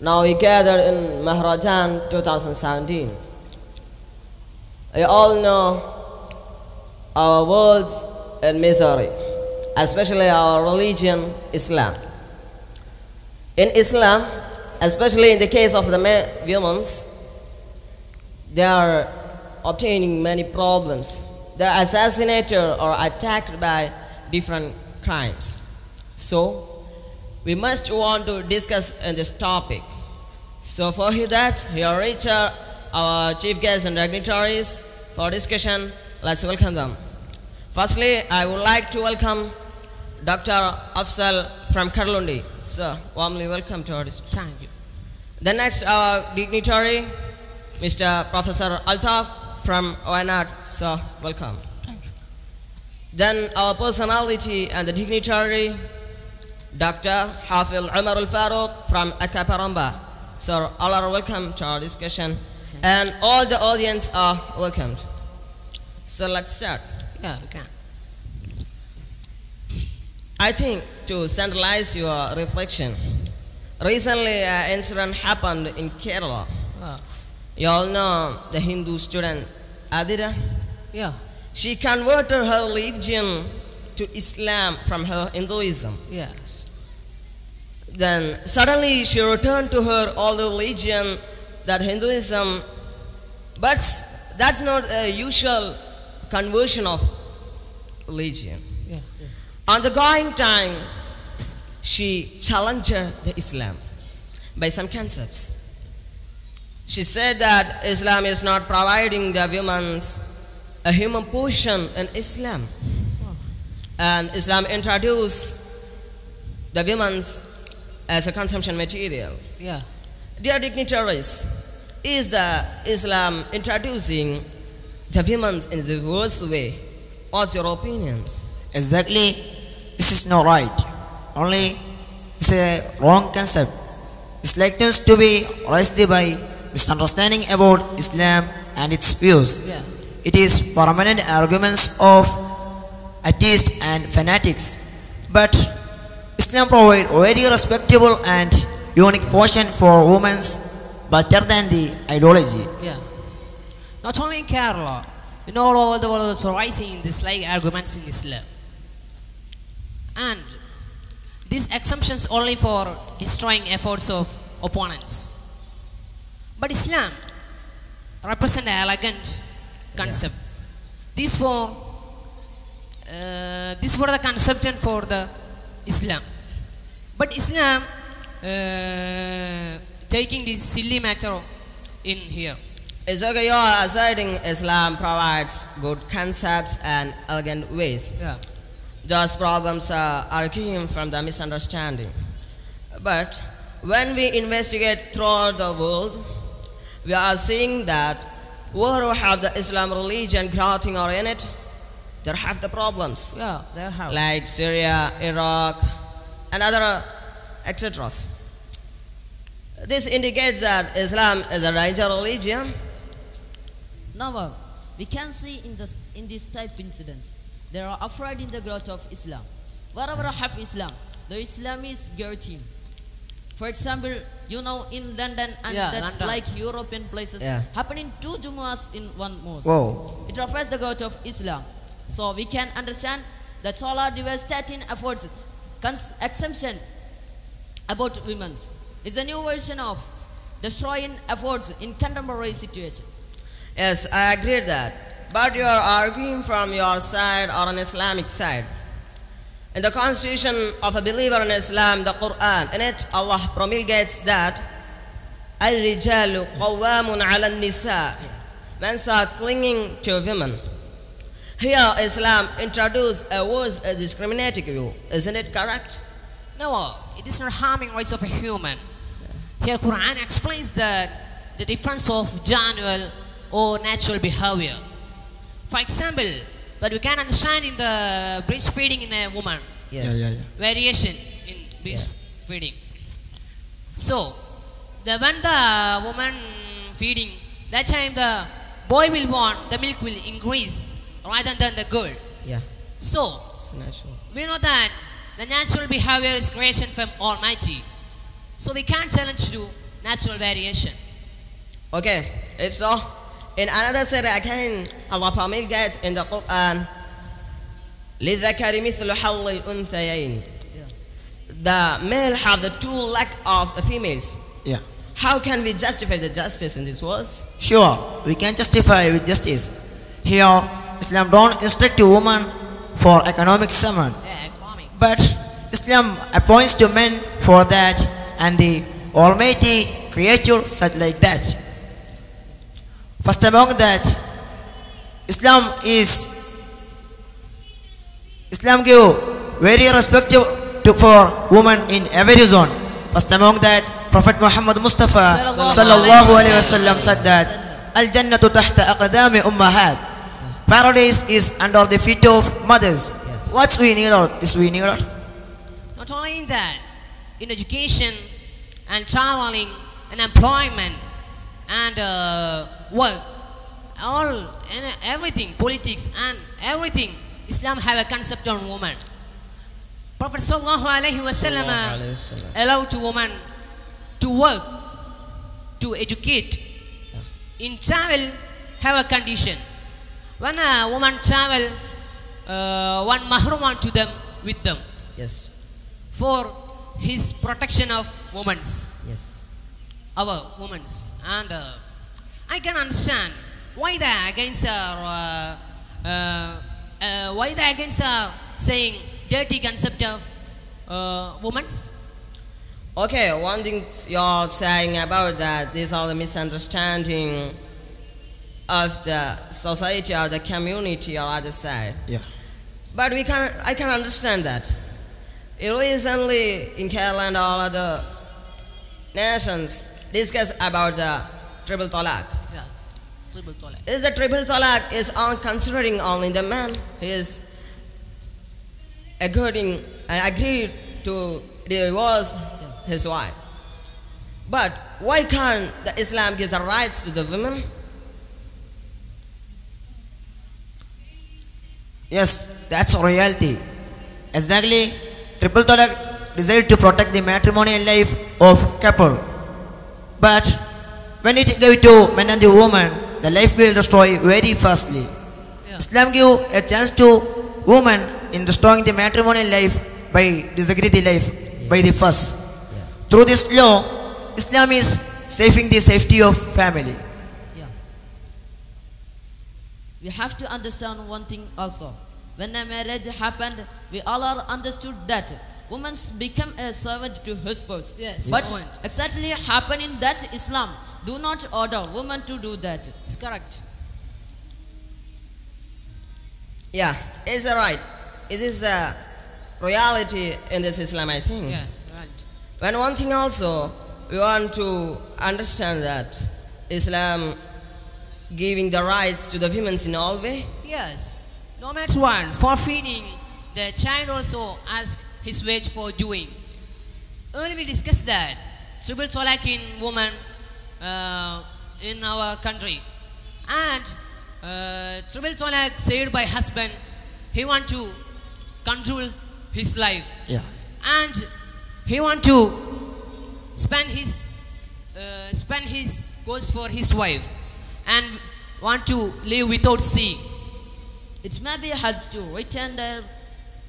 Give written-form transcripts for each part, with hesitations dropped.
Now we gathered in MAHRAJAN 2017. We all know our world's in misery, especially our religion, Islam. In Islam, especially in the case of the women, they are obtaining many problems. They are assassinated or attacked by different crimes. So, we must want to discuss on this topic. So for that, here reach our chief guests and dignitaries for discussion. Let's welcome them. Firstly, I would like to welcome Dr. Afzal from Karalundi. Sir, warmly welcome to our discussion. Thank you. The next our dignitary, Mr. Professor Altaf from Wayanad. Sir, welcome. Thank you. Then our personality and the dignitary, Dr. Hafil Umar al-Faruq from Akaparamba. Sir, all are welcome to our discussion, and all the audience are welcomed. So let's start. Yeah, we can. I think to centralize your reflection, recently an incident happened in Kerala. You all know the Hindu student Adira. Yeah. She converted her religion to Islam from her Hinduism. Yes. Then suddenly she returned to her old religion, that Hinduism, but that's not a usual conversion of religion. Yeah. On the going time, she challenged the Islam by some concepts. She said that Islam is not providing the women a human portion in Islam, and Islam introduced the women as a consumption material. Yeah. Dear dignitaries, is the Islam introducing the women in the worst way? What's your opinions? Exactly, this is not right. Only it's a wrong concept. It's likely to be raised by misunderstanding about Islam and its views. Yeah. It is permanent arguments of atheists and fanatics. But Islam provides very respectable and unique portion for women better than the ideology. Yeah. Not only in Kerala, in all over the world also rising this like arguments in Islam. And these exemptions only for destroying efforts of opponents. But Islam represents an elegant concept. These were the concept for the Islam. But Islam taking this silly matter in here. It's okay, you are asserting Islam provides good concepts and elegant ways. Yeah. Those problems are arguing from the misunderstanding. But when we investigate throughout the world, we are seeing that who have the Islam religion growing or in it, they have the problems. Yeah, they have. Like Syria, Iraq, and other etc. This indicates that Islam is a danger religion. Now, we can see in this type incidents, there are afraid in the growth of Islam. Wherever I have Islam, the Islam is growing. For example, you know in London, and that's London. like European places, happening two Jumu'ahs in one mosque. Whoa. It refers the growth of Islam. So we can understand that solar devastating efforts, exemption about women is a new version of destroying efforts in contemporary situation. Yes, I agree that. But you are arguing from your side or an Islamic side. In the constitution of a believer in Islam, the Quran, in it Allah promulgates that Al-Rijalu Qawwamun ala Nisa. Men are clinging to women. Here Islam introduced a words a discriminating view. Isn't it correct? No, it is not harming rights of a human. Here Quran explains that the difference of general or natural behavior. For example, that we can understand in the breastfeeding in a woman. Yes. Variation in breastfeeding. So, when the woman feeding, that time the boy will want, the milk will increase rather than the girl. Yeah. So, It's natural. we know that the natural behavior is creation from Almighty. So we can't challenge to natural variation. Okay, if so, in another surah again, Allah promulgates in the Quran, لِلذَّكَرِ مِثْلُ حَظِّ الْأُنْثَيَيْنِ. The male have the 2 lakhs of the females. Yeah. How can we justify the justice in this verse? Sure, we can justify with justice. Here, Islam don't instruct a woman for economic summon, Yeah, economics. but Islam appoints to men for that, and the Almighty creature such like that. First among that, Islam give very respect for women in every zone. First among that, Prophet Muhammad Mustafa sallallahu alaihi wasallam said that Al-Jannatu tahta aqdami ummahat. Paradise is under the feet of mothers. What we need out? This we need out. Not only that, in education and traveling and employment and work, everything, politics and everything, Islam have a concept on woman. Prophet sallallahu alaihi wasallam allowed to woman to work, to educate. In travel, have a condition. When a woman travel, one mahrajan to them with them Yes. for his protection of women's, Yes. our women's. And I can understand why they against saying dirty concept of women's. Okay, one thing you're saying about that, these are the misunderstanding of the society or the community or other side. Yeah. But I can understand that. Recently in Kerala and all other nations discuss about the triple talaq. Yeah, triple talaq. Is the triple talaq is on considering only the man who is agreed to divorce his wife. But why can't the Islam give the rights to the women? Yes, that's a reality. Exactly, triple talaq desired to protect the matrimonial life of couple. But when it gave to man and the woman, the life will destroy very fastly. Yeah. Islam give a chance to woman in destroying the matrimonial life by disagree the life by the first. Through this law, Islam is saving the safety of family. Yeah. We have to understand one thing also. When a marriage happened, we all are understood that women become a servant to husbands. Yes, But woman. exactly happen in that Islam do not order women to do that. It's correct. Yeah, is it right? It is a reality in this Islam, I think. Yeah, right. When one thing also, we want to understand that Islam giving the rights to the women in all way. Yes. No matter what, for feeding, the child also asks his wage for doing. Earlier we discussed that triple talaq in woman in our country, and triple talaq said by husband, he want to control his life, Yeah. and he want to spend his goals for his wife, and want to live without seeing. It may be help to return their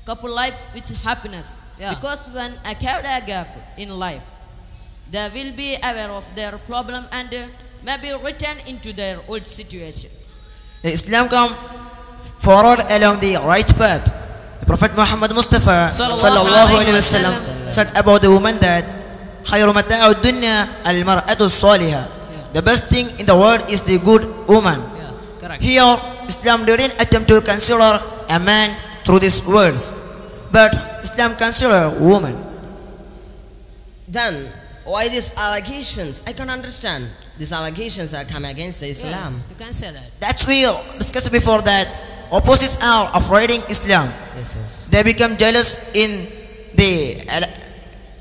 couple life with happiness. Yeah. Because when a career gap in life, they will be aware of their problem and maybe return into their old situation. The Islam come forward along the right path. The Prophet Muhammad Mustafa sallallahu alaihi wasallam said about the woman that خير متاع الدنيا المرأة الصالحة. The best thing in the world is the good woman. Yeah, correct. Here, Islam didn't attempt to consider a man through these words, but Islam consider woman. Then, why these allegations? I can understand. These allegations are come against the Islam. Yeah, you can say that. That's we discussed before that opposites are avoiding Islam. Yes, yes. They become jealous in the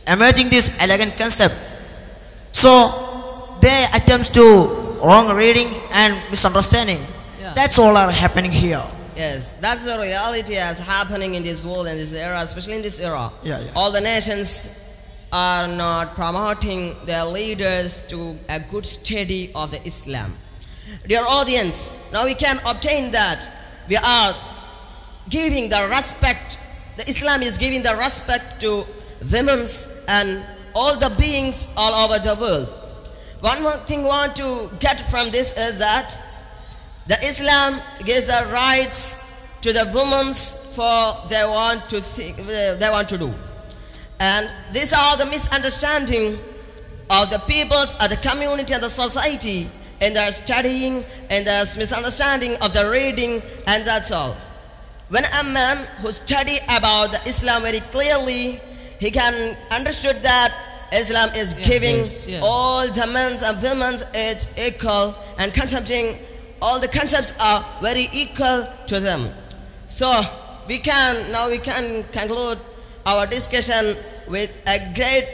emerging this elegant concept. So they attempts to wrong reading and misunderstanding. Yeah. That's all are happening here. Yes, that's the reality as happening in this world and this era, especially in this era. Yeah, yeah. All the nations are not promoting their leaders to a good study of the Islam. Dear audience, now we can obtain that. We are giving the respect, the Islam is giving the respect to women and all the beings all over the world. One more thing we want to get from this is that the Islam gives the rights to the women for they want to do. And these are the misunderstanding of the peoples, of the community and the society in their studying and the misunderstanding of the reading, and that's all. When a man who study about the Islam very clearly, he can understood that Islam is giving all the men and women it's equal, and concepting all the concepts are very equal to them. So we can conclude our discussion with a great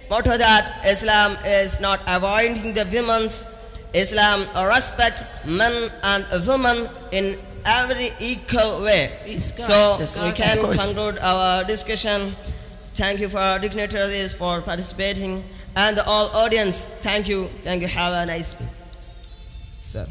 motto that Islam is not avoiding the women's. Islam respect men and women in every equal way. So we can conclude our discussion. Thank you for our dignitaries for participating, and all audience. Thank you. Have a nice day, sir.